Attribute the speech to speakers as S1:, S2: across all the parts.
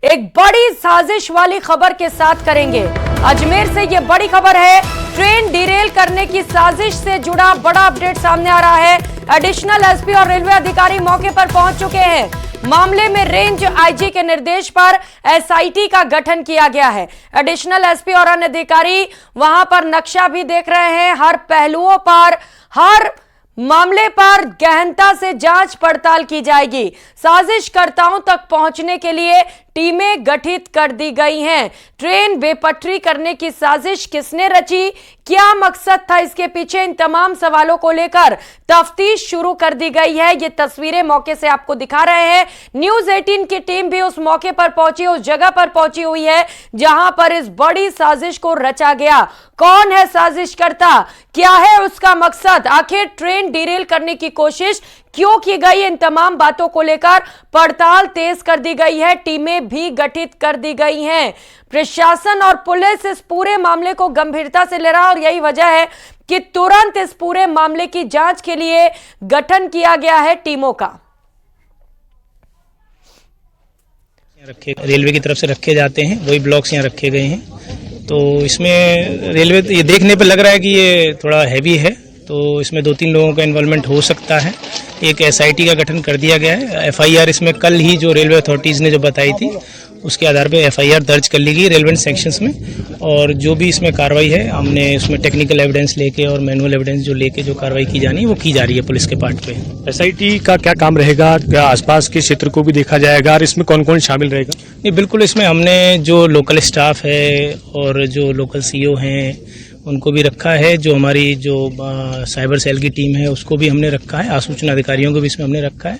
S1: एक बड़ी साजिश वाली खबर के साथ करेंगे। अजमेर से ये बड़ी खबर है, ट्रेन डिरेल करने की साजिश से जुड़ा बड़ा अपडेट सामने आ रहा है। एडिशनल एसपी और रेलवे अधिकारी मौके पर पहुंच चुके हैं। मामले में रेंज आईजी के निर्देश पर एसआईटी का गठन किया गया है। एडिशनल एसपी और अन्य अधिकारी वहां पर नक्शा भी देख रहे हैं। हर पहलुओं पर, हर मामले पर गहनता से जांच पड़ताल की जाएगी। साजिशकर्ताओं तक पहुंचने के लिए टीमें गठित कर दी गई हैं। ट्रेन बेपटरी करने की साजिश किसने रची, क्या मकसद था इसके पीछे, इन तमाम सवालों को लेकर तफ्तीश शुरू कर दी गई है। ये तस्वीरें मौके से आपको दिखा रहे हैं। न्यूज़ 18 की टीम भी उस मौके पर पहुंची, उस जगह पर पहुंची हुई है जहां पर इस बड़ी साजिश को रचा गया। कौन है साजिशकर्ता, क्या है उसका मकसद, आखिर ट्रेन डिरेल करने की कोशिश क्यों की गई, इन तमाम बातों को लेकर पड़ताल तेज कर दी गई है। टीमें भी गठित कर दी गई हैं। प्रशासन और पुलिस इस पूरे मामले को गंभीरता से ले रहा है और यही वजह है कि तुरंत इस पूरे मामले की जांच के लिए गठन किया गया है टीमों का।
S2: रेलवे की तरफ से रखे जाते हैं, वही ब्लॉक्स यहाँ रखे गए हैं। तो इसमें रेलवे ये देखने पे लग रहा है कि ये थोड़ा हैवी है, तो इसमें 2-3 लोगों का इन्वॉल्वमेंट हो सकता है। एक एसआईटी का गठन कर दिया गया है। एफआईआर इसमें कल ही जो रेलवे अथॉरिटीज़ ने जो बताई थी उसके आधार पे एफआईआर दर्ज कर ली गई रेलेवेंट सेक्शंस में, और जो भी इसमें कार्रवाई है हमने उसमें टेक्निकल एविडेंस लेके और मैनुअल एविडेंस जो लेके जो कार्रवाई की जानी है वो की जा रही है पुलिस के पार्ट पे।
S3: एसआईटी का क्या काम रहेगा, क्या आसपास के क्षेत्र को भी देखा जाएगा और इसमें कौन कौन शामिल रहेगा?
S2: नहीं, बिल्कुल, इसमें हमने जो लोकल स्टाफ है और जो लोकल सीईओ हैं उनको भी रखा है। जो हमारी जो साइबर सेल की टीम है उसको भी हमने रखा है, आसूचना अधिकारियों को भी इसमें हमने रखा है।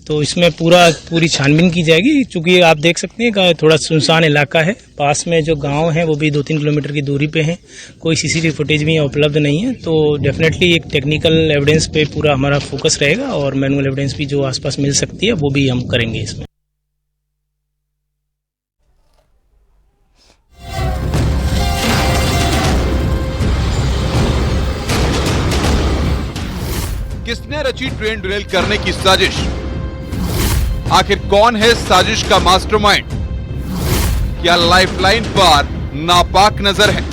S2: तो इसमें पूरी छानबीन की जाएगी, क्योंकि आप देख सकते हैं कि थोड़ा सुनसान इलाका है। पास में जो गांव है वो भी 2-3 किलोमीटर की दूरी पे हैं। कोई सीसीटीवी फुटेज भी उपलब्ध नहीं है। तो डेफिनेटली एक टेक्निकल एविडेंस पे पूरा हमारा फोकस रहेगा और मैनुअल एविडेंस भी जो आसपास मिल सकती है वो भी हम करेंगे इसमें।
S4: किसने रची ट्रेन डिरेल करने की साजिश, आखिर कौन है साजिश का मास्टरमाइंड, क्या लाइफलाइन पर नापाक नजर है?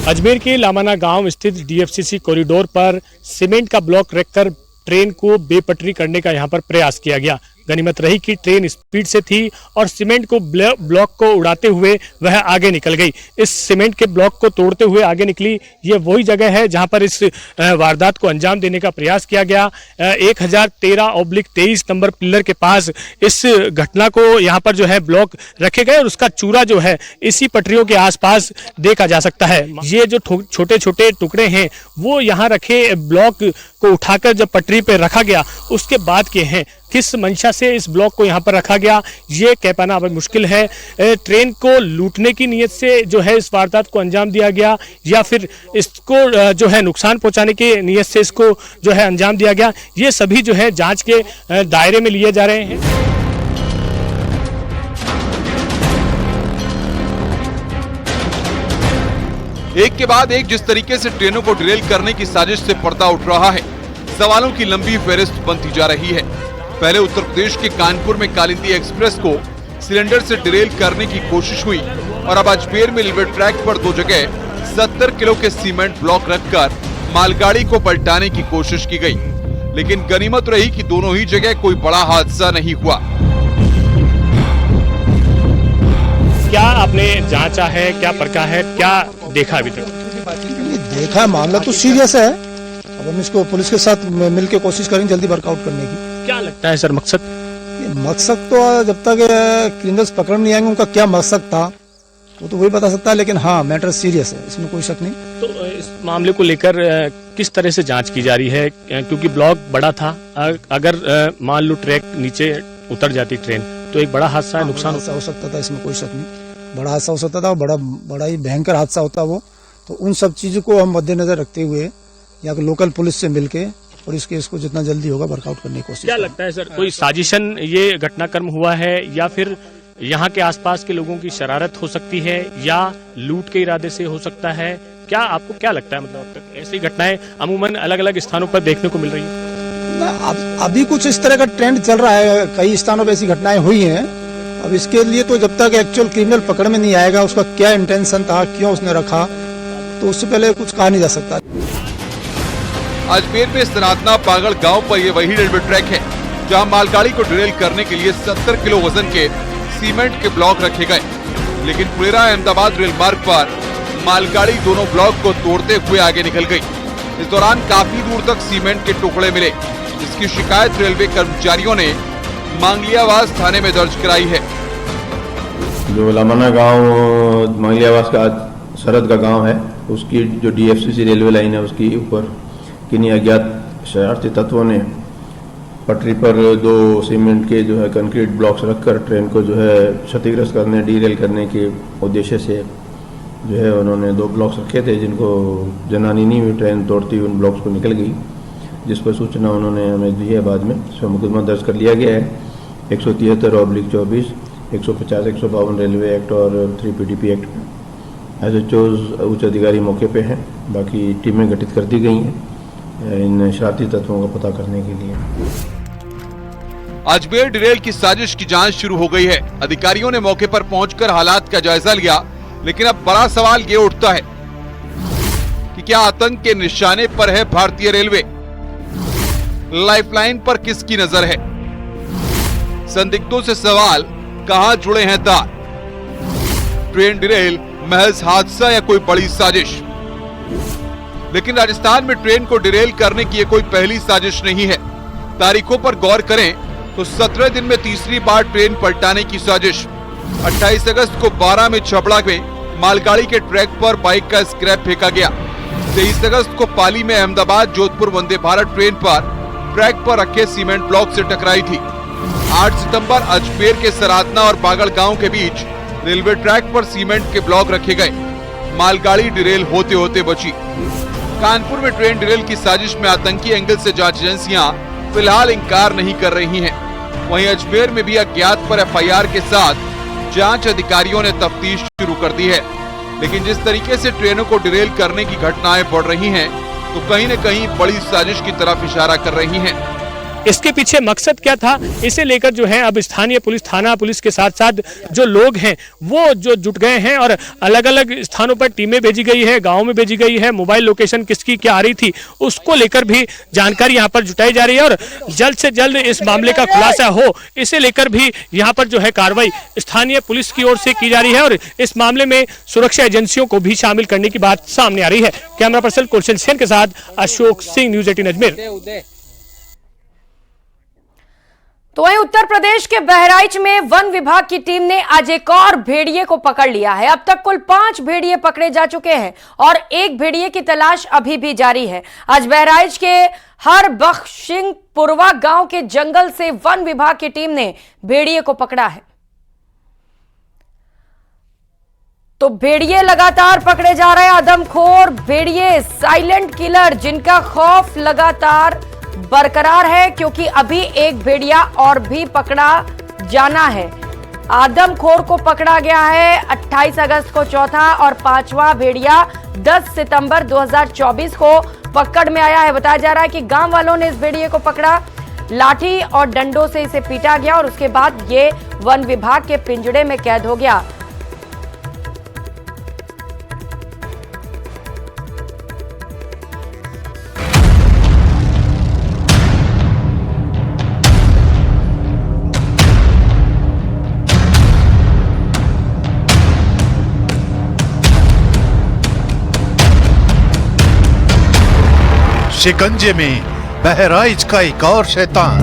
S3: अजमेर के लामाना गांव स्थित डीएफसीसी कॉरिडोर पर सीमेंट का ब्लॉक रखकर ट्रेन को बेपटरी करने का यहां पर प्रयास किया गया। गनीमत रही कि ट्रेन स्पीड से थी और सीमेंट को ब्लॉक को उड़ाते हुए वह आगे निकल गई। इस सीमेंट के ब्लॉक को तोड़ते हुए आगे निकली। ये वही जगह है जहां पर इस वारदात को अंजाम देने का प्रयास किया गया। 1013/23 नंबर पिलर के पास इस घटना को यहां पर जो है ब्लॉक रखे गए और उसका चूरा जो है इसी पटरियों के आसपास देखा जा सकता है। ये जो छोटे छोटे टुकड़े हैं वो यहाँ रखे ब्लॉक को उठाकर जब पटरी पे रखा गया उसके बाद के हैं। किस मंशा से इस ब्लॉक को यहाँ पर रखा गया ये कह पाना अब मुश्किल है। ट्रेन को लूटने की नीयत से जो है इस वारदात को अंजाम दिया गया या फिर इसको जो है नुकसान पहुंचाने की नीयत से इसको जो है अंजाम दिया गया, ये सभी जो है जांच के दायरे में लिए जा रहे हैं।
S4: एक के बाद एक जिस तरीके से ट्रेनों को डिरेल करने की साजिश से पर्दा उठ रहा है, सवालों की लंबी फहरिस्त बनती जा रही है। पहले उत्तर प्रदेश के कानपुर में कालिंदी एक्सप्रेस को सिलेंडर से डिरेल करने की कोशिश हुई और अब अजमेर में रेलवे ट्रैक पर 2 जगह 70 किलो के सीमेंट ब्लॉक रखकर मालगाड़ी को पलटाने की कोशिश की गई, लेकिन गनीमत रही कि दोनों ही जगह कोई बड़ा हादसा नहीं हुआ।
S3: क्या आपने जांचा है, क्या परखा है, क्या देखा अभी तक?
S5: देखा है, मामला तो सीरियस है। अब हम इसको पुलिस के साथ मिलकर कोशिश करेंगे जल्दी वर्कआउट करने की।
S3: क्या लगता है सर मकसद?
S5: मकसद तो जब तक क्रिमिनल्स पकड़ नहीं आएंगे उनका क्या मकसद था वो तो वही बता सकता है, लेकिन हाँ मैटर सीरियस है, इसमें कोई शक नहीं।
S3: तो इस मामले को लेकर किस तरह से जांच की जा रही है, क्योंकि ब्लॉक बड़ा था, अगर मान लो ट्रैक नीचे उतर जाती ट्रेन तो एक बड़ा हादसा है, नुकसान
S5: हो सकता था, इसमें कोई शक नहीं। बड़ा हादसा हो सकता था, बड़ा ही भयंकर हादसा होता वो। तो उन सब चीजों को हम मद्देनजर रखते हुए या लोकल पुलिस से मिलके और इस केस को जितना जल्दी होगा वर्कआउट करने की कोशिश।
S3: क्या लगता है सर, कोई साजिशन ये घटनाक्रम हुआ है या फिर यहाँ के आसपास के लोगों की शरारत हो सकती है या लूट के इरादे से हो सकता है? क्या आपको क्या लगता है, मतलब अब तक ऐसी घटनाएं अमूमन अलग अलग स्थानों पर देखने को मिल रही है?
S5: अभी कुछ इस तरह का ट्रेंड चल रहा है, कई स्थानों पर ऐसी घटनाएं हुई हैं अब इसके लिए तो जब तक एक्चुअल क्रिमिनल पकड़ में नहीं आएगा, उसका क्या इंटेंशन था, क्यों उसने रखा, तो उससे पहले कुछ कहा नहीं जा सकता।
S4: अजमेर में सनातना पागल गांव पर ये वही रेलवे ट्रैक है जहां मालगाड़ी को डिरेल करने के लिए 70 किलो वजन के सीमेंट के ब्लॉक रखे गए, लेकिन पुलेरा अहमदाबाद रेल मार्ग पर मालगाड़ी दोनों ब्लॉक को तोड़ते हुए आगे निकल गई। इस दौरान काफी दूर तक सीमेंट के टुकड़े मिले, जिसकी शिकायत रेलवे कर्मचारियों ने मांगलियावास थाने में दर्ज कराई है।
S6: जो लामाना गांव मांगलियावास का सरहद का गांव है, उसकी जो डीएफसीसी रेलवे लाइन है उसकी ऊपर किन्हीं अज्ञात शरारती तत्वों ने पटरी पर 2 सीमेंट के जो है कंक्रीट ब्लॉक्स रखकर ट्रेन को जो है क्षतिग्रस्त करने, डीरेल करने के उद्देश्य से जो है उन्होंने 2 ब्लॉक्स रखे थे, जिनको जनानी हुई ट्रेन तोड़ती हुई उन ब्लॉक्स को निकल गई, जिस पर सूचना उन्होंने हमें दी है। बाद में इस पर मुकदमा दर्ज कर लिया गया है 173/24, 150, 152 रेलवे एक्ट और 3 PDP एक्ट में। एसएचओज उच्च अधिकारी मौके पे हैं, बाकी टीमें गठित कर दी गई हैं इन शरारती तत्वों का पता करने के लिए।
S4: अजमेर डिरेल की साजिश की जांच शुरू हो गई है। अधिकारियों ने मौके पर पहुंचकर हालात का जायजा लिया, लेकिन अब बड़ा सवाल ये उठता है कि क्या आतंक के निशाने पर है भारतीय रेलवे? लाइफलाइन पर किसकी नजर है? संदिग्धों से सवाल, कहां जुड़े हैं तार? ट्रेन डिरेल महज हादसा या कोई बड़ी साजिश? लेकिन राजस्थान में ट्रेन को डिरेल करने की ये कोई पहली साजिश नहीं है। तारीखों पर गौर करें तो 17 दिन में तीसरी बार ट्रेन पलटाने की साजिश। 28 अगस्त को 12 में छबड़ा में मालगाड़ी के ट्रैक पर बाइक का स्क्रैप फेंका गया। 23 अगस्त को पाली में अहमदाबाद जोधपुर वंदे भारत ट्रेन पर ट्रैक पर रखे सीमेंट ब्लॉक से टकराई थी। 8 सितंबर अजमेर के सरातना और बागड़ गांव के बीच रेलवे ट्रैक पर सीमेंट के ब्लॉक रखे गए। मालगाड़ी डिरेल होते होते बची। कानपुर में ट्रेन डिरेल की साजिश में आतंकी एंगल से जांच एजेंसियां फिलहाल इंकार नहीं कर रही हैं। वहीं अजमेर में भी अज्ञात पर एफआईआर के साथ जांच अधिकारियों ने तफ्तीश शुरू कर दी है। लेकिन जिस तरीके से ट्रेनों को डिरेल करने की घटनाएं बढ़ रही हैं, तो कहीं न कहीं बड़ी साजिश की तरफ इशारा कर रही हैं।
S3: इसके पीछे मकसद क्या था, इसे लेकर जो है अब स्थानीय पुलिस, थाना पुलिस के साथ साथ जो लोग हैं वो जो जुट गए हैं और अलग अलग स्थानों पर टीमें भेजी गई है, गांव में भेजी गई है। मोबाइल लोकेशन किसकी क्या आ रही थी उसको लेकर भी जानकारी यहां पर जुटाई जा रही है और जल्द से जल्द इस मामले का खुलासा हो, इसे लेकर भी यहां पर जो है कार्रवाई स्थानीय पुलिस की ओर से की जा रही है और इस मामले में सुरक्षा एजेंसियों को भी शामिल करने की बात सामने आ रही है। कैमरा पर्सन कुलचंद सेन के साथ अशोक सिंह, न्यूज़ 18 अजमेर।
S1: तो वहीं उत्तर प्रदेश के बहराइच में वन विभाग की टीम ने आज एक और भेड़िए को पकड़ लिया है। अब तक कुल 5 भेड़िए पकड़े जा चुके हैं और एक भेड़िए की तलाश अभी भी जारी है। आज बहराइच के हरबख्शिंगपुरवा गांव के जंगल से वन विभाग की टीम ने भेड़िए को पकड़ा है। तो भेड़िए लगातार पकड़े जा रहे हैं। आदमखोर भेड़िए, साइलेंट किलर, जिनका खौफ लगातार बरकरार है, क्योंकि अभी एक भेड़िया और भी पकड़ा जाना है। आदमखोर को पकड़ा गया है 28 अगस्त को चौथा और 5वां भेड़िया 10 सितंबर 2024 को पकड़ में आया है। बताया जा रहा है कि गांव वालों ने इस भेड़िए को पकड़ा, लाठी और डंडों से इसे पीटा गया और उसके बाद ये वन विभाग के पिंजड़े में कैद हो गया।
S7: शिकंजे में बहराइच का एक और शैतान।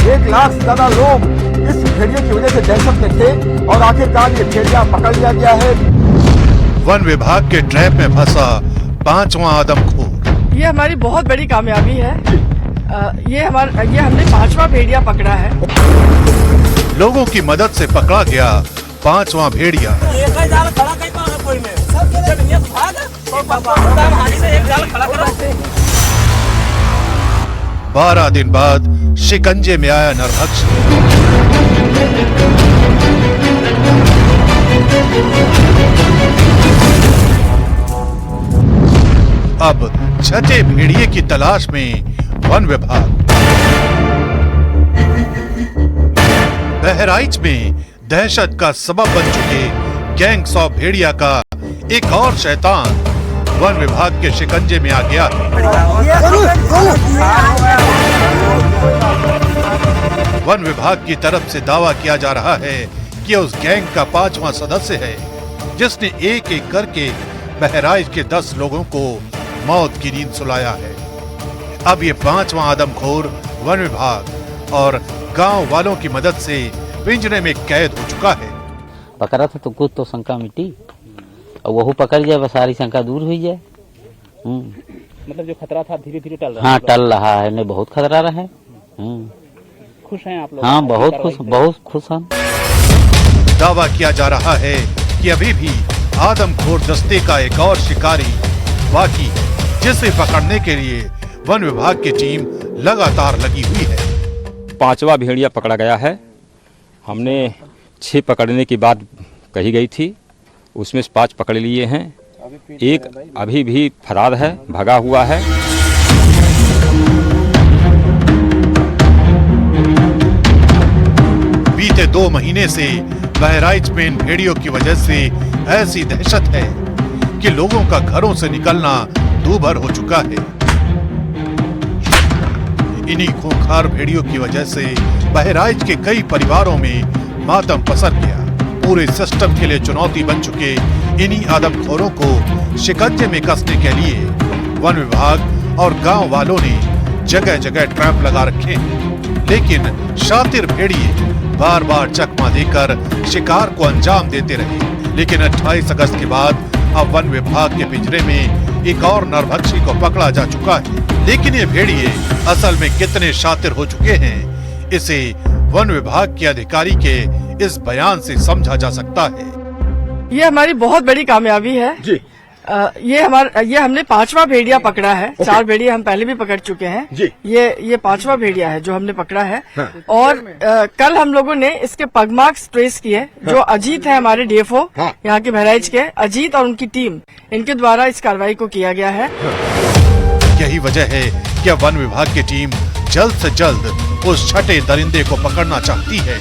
S8: 1 लाख से ज्यादा लोग इस भेड़िए की वजह से दहशत में थे और आखिरकार ये भेड़िया पकड़ लिया गया है।
S7: वन विभाग के ट्रैप में फंसा 5वां आदमखोर।
S9: ये हमारी बहुत बड़ी कामयाबी है। ये हमने 5वां भेड़िया पकड़ा है।
S7: लोगों की मदद से पकड़ा गया 5वां भेड़िया। 12 दिन बाद शिकंजे में आया नरभक्ष। अब छठे भेड़िए की तलाश में वन विभाग। बहराइच में दहशत का सबब बन चुके गैंग्स ऑफ भेड़िया का एक और शैतान वन विभाग के शिकंजे में आ गया है। वन विभाग की तरफ से दावा किया जा रहा है कि उस गैंग का 5वां सदस्य है जिसने एक एक करके बहराइच के 10 लोगों को मौत की नींद सुलाया है। अब ये 5वां आदमखोर वन विभाग और गांव वालों की मदद से पिंजरे में कैद हो चुका है।
S10: पकड़ा था तो कुछ तो शंका मिटी और वही पकड़ जाए, बस सारी शंका दूर हुई जाए।
S2: मतलब जो खतरा था धीरे धीरे टल रहा है।
S10: हाँ, टल रहा है, नहीं बहुत खतरा रहा है।
S2: खुश हैं आप लोग?
S10: हाँ, बहुत खुश हैं।
S7: दावा किया जा रहा है कि अभी भी आदमखोर दस्ते का एक और शिकारी बाकी है जिसे पकड़ने के लिए वन विभाग की टीम लगातार लगी हुई है।
S11: 5वां भेड़िया पकड़ा गया है। हमने 6 पकड़ने की बात कही गई थी, उसमें से 5 पकड़ लिए हैं। एक अभी भी फरार है, भगा हुआ है।
S7: बीते 2 महीने से बहराइच में इन भेड़ियों की वजह से ऐसी दहशत है कि लोगों का घरों से निकलना दूभर हो चुका है। इन्हीं खूंखार भेड़ियों की वजह से बहराइच के कई परिवारों में मातम पसर गया। पूरे सिस्टम के लिए चुनौती बन चुके इन्हीं आदमखोरों को शिकंजे में कसने के लिए वन विभाग और गांव वालों ने जगह जगह ट्रैप लगा रखे हैं। लेकिन शातिर भेड़िए बार बार चकमा देकर शिकार को अंजाम देते रहे। लेकिन 28 अगस्त के बाद अब वन विभाग के पिंजरे में एक और नरभक्षी को पकड़ा जा चुका है। लेकिन ये भेड़िए असल में कितने शातिर हो चुके हैं, इसे वन विभाग के अधिकारी के इस बयान से समझा जा सकता है।
S9: ये हमारी बहुत बड़ी कामयाबी है जी। ये हमने 5वां भेड़िया पकड़ा है। 4 भेड़िया हम पहले भी पकड़ चुके हैं जी। ये 5वां भेड़िया है जो हमने पकड़ा है। हाँ। और कल हम लोगों ने इसके पग मार्क्स ट्रेस किए जो अजीत है हमारे डीएफओ हाँ। यहाँ के बहराइच के अजीत और उनकी टीम, इनके द्वारा इस कार्रवाई को किया गया है।
S7: यही वजह है कि अब वन विभाग की टीम जल्द से जल्द उस छठे दरिंदे को पकड़ना चाहती है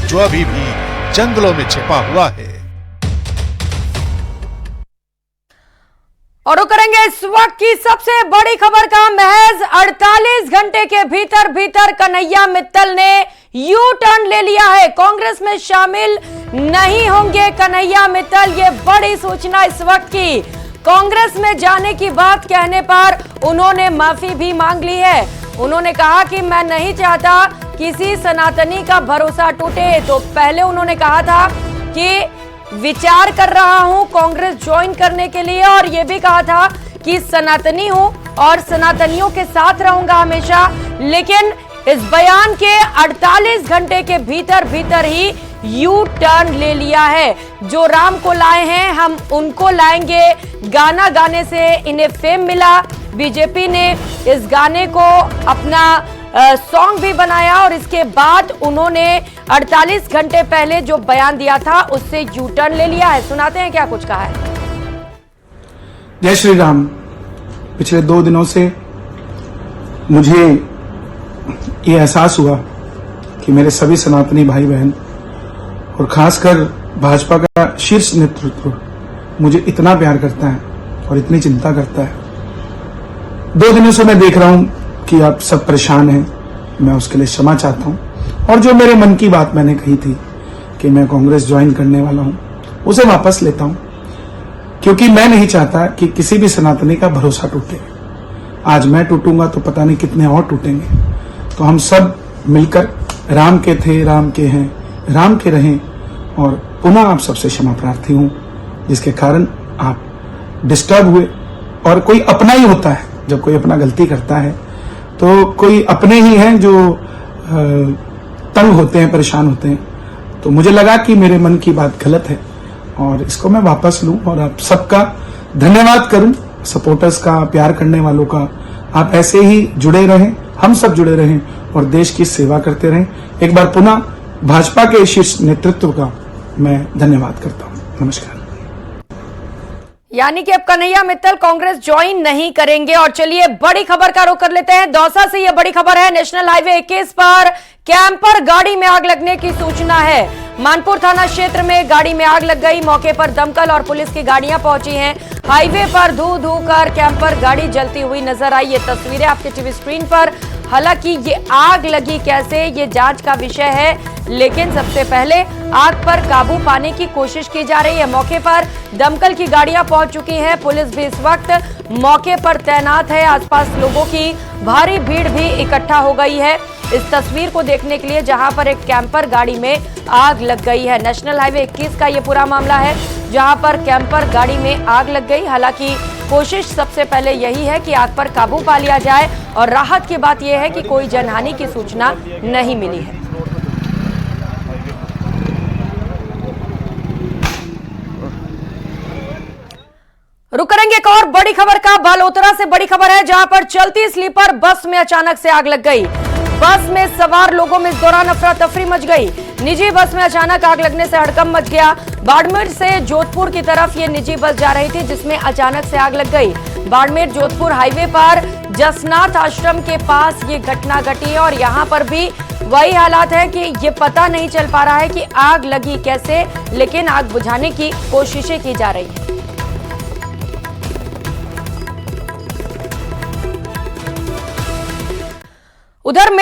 S7: जो अभी भी जंगलों में छिपा हुआ है।
S1: और करेंगे इस वक्त की सबसे बड़ी खबर का। महज 48 घंटे के भीतर कन्हैया मित्तल ने यू टर्न ले लिया है। कांग्रेस में शामिल नहीं होंगे कन्हैया मित्तल, ये बड़ी सूचना इस वक्त की। कांग्रेस में जाने की बात कहने पर उन्होंने माफी भी मांग ली है। उन्होंने कहा कि मैं नहीं चाहता किसी सनातनी का भरोसा टूटे। तो पहले उन्होंने कहा था कि विचार कर रहा हूं कांग्रेस ज्वाइन करने के लिए, और यह भी कहा था कि सनातनी हूं और सनातनियों के साथ रहूंगा हमेशा। लेकिन इस बयान के 48 घंटे के भीतर ही यू टर्न ले लिया है। जो राम को लाए हैं हम उनको लाएंगे। गाना गाने से इन्हें फेम मिला। बीजेपी ने इस गाने को अपना सॉन्ग भी बनाया और इसके बाद उन्होंने 48 घंटे पहले जो बयान दिया था उससे यू टर्न ले लिया है। सुनाते हैं क्या कुछ कहा है।
S12: जय श्री राम। पिछले 2 दिनों से मुझे ये एहसास हुआ कि मेरे सभी सनातनी भाई बहन और खासकर भाजपा का शीर्ष नेतृत्व मुझे इतना प्यार करता है और इतनी चिंता करता है। 2 दिनों से मैं देख रहा हूं कि आप सब परेशान हैं। मैं उसके लिए क्षमा चाहता हूं और जो मेरे मन की बात मैंने कही थी कि मैं कांग्रेस ज्वाइन करने वाला हूं उसे वापस लेता हूं, क्योंकि मैं नहीं चाहता कि किसी भी सनातनी का भरोसा टूटे। आज मैं टूटूंगा तो पता नहीं कितने और टूटेंगे। तो हम सब मिलकर राम के थे, राम के हैं, राम के रहें। और पुनः आप सबसे क्षमा प्रार्थी हूं जिसके कारण आप डिस्टर्ब हुए। और कोई अपना ही होता है, जब कोई अपना गलती करता है तो कोई अपने ही हैं जो तंग होते हैं, परेशान होते हैं। तो मुझे लगा कि मेरे मन की बात गलत है और इसको मैं वापस लूं और आप सबका धन्यवाद करूं, सपोर्टर्स का, प्यार करने वालों का। आप ऐसे ही जुड़े रहें, हम सब जुड़े रहें और देश की सेवा करते रहें। एक बार पुनः भाजपा के शीर्ष नेतृत्व का मैं धन्यवाद करता हूं। नमस्कार।
S1: यानी कि अब कन्हैया मित्तल कांग्रेस ज्वाइन नहीं करेंगे। और चलिए बड़ी खबर का रुख कर लेते हैं। दौसा से यह बड़ी खबर है। नेशनल हाईवे 21 पर कैंपर गाड़ी में आग लगने की सूचना है। मानपुर थाना क्षेत्र में गाड़ी में आग लग गई। मौके पर दमकल और पुलिस की गाड़ियां पहुंची हैं। हाईवे पर धू धू कर कैंपर गाड़ी जलती हुई नजर आई। ये तस्वीरें आपके टीवी स्क्रीन पर। हालांकि ये आग लगी कैसे, ये जांच का विषय है, लेकिन सबसे पहले आग पर काबू पाने की कोशिश की जा रही है। मौके पर दमकल की गाड़ियां पहुंच चुकी हैं। पुलिस भी इस वक्त मौके पर तैनात है। आसपास लोगों की भारी भीड़ भी इकट्ठा हो गई है इस तस्वीर को देखने के लिए, जहां पर एक कैंपर गाड़ी में आग लग गई है। नेशनल हाईवे 21 का ये पूरा मामला है, जहां पर कैंपर गाड़ी में आग लग गई। हालांकि कोशिश सबसे पहले यही है कि आग पर काबू पा लिया जाए, और राहत की बात यह है कि कोई जनहानि की सूचना नहीं मिली है। रुक करेंगे एक और बड़ी खबर का। बालोतरा से बड़ी खबर है, जहां पर चलती स्लीपर बस में अचानक से आग लग गई। बस में सवार लोगों में इस दौरान अफरा तफरी मच गई। निजी बस में अचानक आग लगने से हड़कंप मच गया। बाड़मेर से जोधपुर की तरफ ये निजी बस जा रही थी, जिसमें अचानक से आग लग गई। बाड़मेर जोधपुर हाईवे पर जसनाथ आश्रम के पास ये घटना घटी है, और यहां पर भी वही हालात है कि ये पता नहीं चल पा रहा है कि आग लगी कैसे, लेकिन आग बुझाने की कोशिशें की जा रही है। उधर में